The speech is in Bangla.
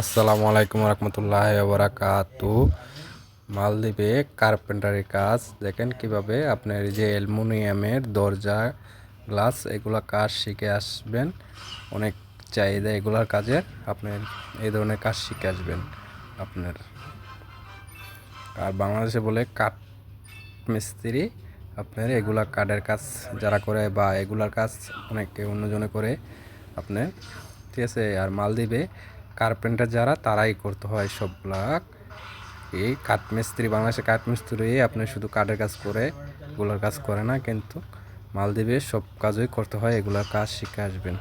আসসালামু আলাইকুম রহমতুল্লাহ বারাকাতু। মালদ্বীপে কার্পেন্টারি কাজ দেখেন কিভাবে আপনার যে অ্যালুমিনিয়ামের দরজা গ্লাস এগুলা কাজ শিখে আসবেন। অনেক চাহিদা এগুলার কাজের, আপনার এই ধরনের কাজ শিখে আসবেন আপনার। আর বাংলাদেশে বলে কাঠ মিস্ত্রি, আপনার এগুলা কাঠের কাজ যারা করে বা এগুলার কাজ অনেকে অন্যজনে করে আপনার, ঠিক আছে। আর মালদ্বীপে কার্পেন্টার যারা তারাই করতে হয় সবগুলা। এই কাঠমিস্ত্রি, বাংলাদেশে কাঠমিস্ত্রি আপনি শুধু কাঠের কাজ করে এগুলোর কাজ করে না, কিন্তু মালদ্বীপে সব কাজই করতে হয়। এগুলোর কাজ শিখে আসবেন।